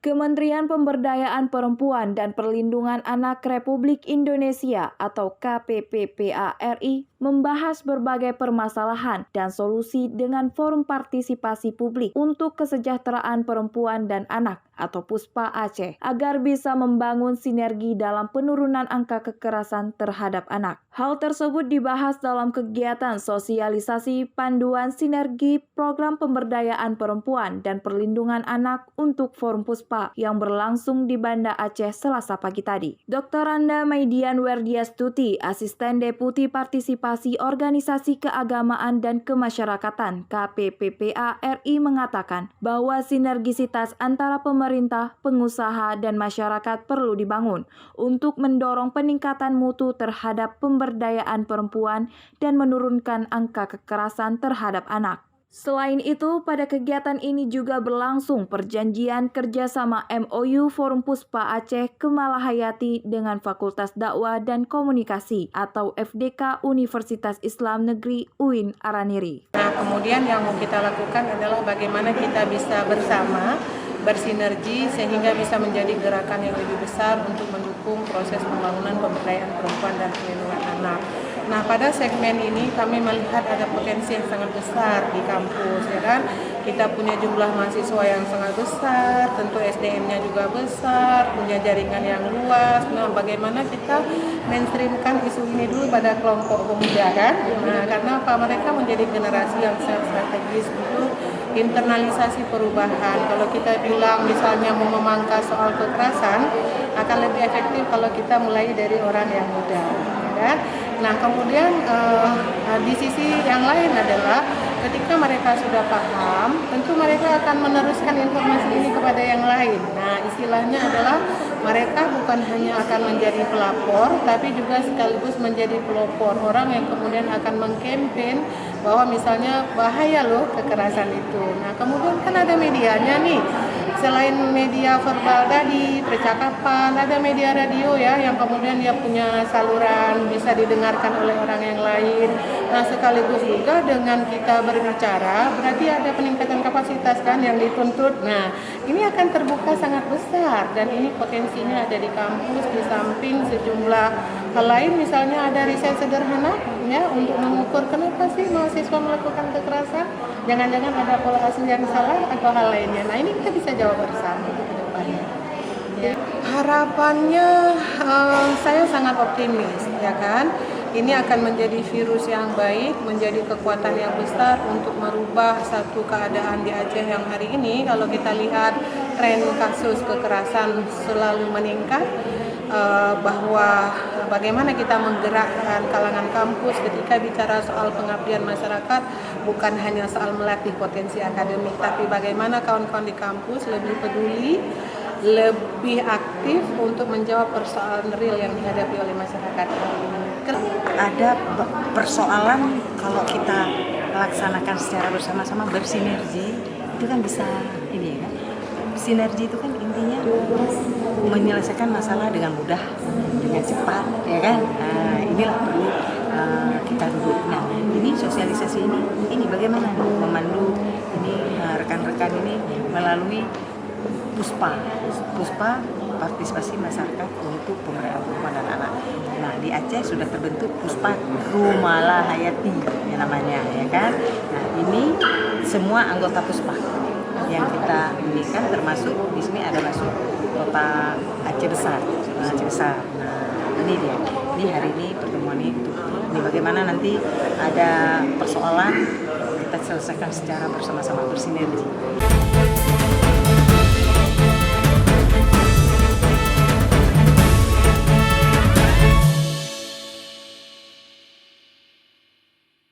Kementerian Pemberdayaan Perempuan dan Perlindungan Anak Republik Indonesia atau KPPPA RI membahas berbagai permasalahan dan solusi dengan Forum Partisipasi Publik untuk Kesejahteraan Perempuan dan Anak atau PUSPA Aceh agar bisa membangun sinergi dalam penurunan angka kekerasan terhadap anak. Hal tersebut dibahas dalam kegiatan sosialisasi panduan sinergi program pemberdayaan perempuan dan perlindungan anak untuk Forum PUSPA yang berlangsung di Banda Aceh Selasa pagi tadi. Dr. Randa Maidian Werdiastuti, Asisten Deputi Partisipasi Organisasi Keagamaan dan Kemasyarakatan KPPPA RI mengatakan bahwa sinergisitas antara pemerintah, pengusaha, dan masyarakat perlu dibangun untuk mendorong peningkatan mutu terhadap pemberdayaan perempuan dan menurunkan angka kekerasan terhadap anak. Selain itu, pada kegiatan ini juga berlangsung perjanjian kerjasama MOU Forum PUSPA Aceh Kemalahayati dengan Fakultas Dakwah dan Komunikasi atau FDK Universitas Islam Negeri UIN Araniri. Nah, kemudian yang mau kita lakukan adalah bagaimana kita bisa bersama bersinergi sehingga bisa menjadi gerakan yang lebih besar untuk mendukung proses pembangunan pemberdayaan perempuan dan perlindungan anak. Nah, pada segmen ini kami melihat ada potensi yang sangat besar di kampus, ya kan? Kita punya jumlah mahasiswa yang sangat besar, tentu SDM-nya juga besar, punya jaringan yang luas. Nah, bagaimana kita mainstreamkan isu ini dulu pada kelompok pemuda, kan? Nah, karena apa? Mereka menjadi generasi yang sangat strategis untuk internalisasi perubahan. Kalau kita bilang misalnya mau memangkas soal kekerasan, akan lebih efektif kalau kita mulai dari orang yang muda, ya. Nah, kemudian di sisi yang lain adalah ketika mereka sudah paham, tentu mereka akan meneruskan informasi ini kepada yang lain. Nah, istilahnya adalah mereka bukan hanya akan menjadi pelapor, tapi juga sekaligus menjadi pelopor, orang yang kemudian akan mengkampen bahwa misalnya bahaya loh kekerasan itu. Nah, kemudian kan ada medianya nih. Selain media verbal tadi, percakapan, ada media radio ya yang kemudian dia punya saluran bisa didengarkan oleh orang yang lain. Nah, sekaligus juga dengan kita berbicara, berarti ada peningkatan kapasitas kan yang dituntut. Nah, ini akan terbuka sangat besar dan ini potensinya ada di kampus di samping sejumlah hal lain, misalnya ada riset sederhana ya untuk mengukur kenapa sih mahasiswa melakukan kekerasan, jangan-jangan ada pola asuh yang salah atau hal lainnya. Nah, ini kita bisa jawab bersama ke depannya. Ya. Harapannya saya sangat optimis, ya kan. Ini akan menjadi virus yang baik, menjadi kekuatan yang besar untuk merubah satu keadaan di Aceh yang hari ini. Kalau kita lihat tren kasus kekerasan selalu meningkat, bahwa bagaimana kita menggerakkan kalangan kampus ketika bicara soal pengabdian masyarakat, bukan hanya soal melatih potensi akademik, tapi bagaimana kawan-kawan di kampus lebih peduli, lebih aktif untuk menjawab persoalan real yang dihadapi oleh masyarakat. Ada persoalan kalau kita laksanakan secara bersama-sama bersinergi, itu kan bisa ini ya. Sinergi itu kan intinya menyelesaikan masalah dengan mudah, dengan cepat, ya kan? Nah, inilah perlu kita duduk. Nah, ini sosialisasi ini bagaimana memandu ini rekan-rekan ini melalui PUSPA Partisipasi Masyarakat untuk Pemberdayaan Perempuan dan Anak. Nah, di Aceh sudah terbentuk PUSPA Kemalahayati ya namanya, ya kan? Nah, ini semua anggota PUSPA yang kita berikan, termasuk di sini ada masuk kota Aceh Besar. Nah, ini dia. Ini hari ini pertemuan ini bagaimana nanti ada persoalan kita selesaikan secara bersama-sama bersinergi.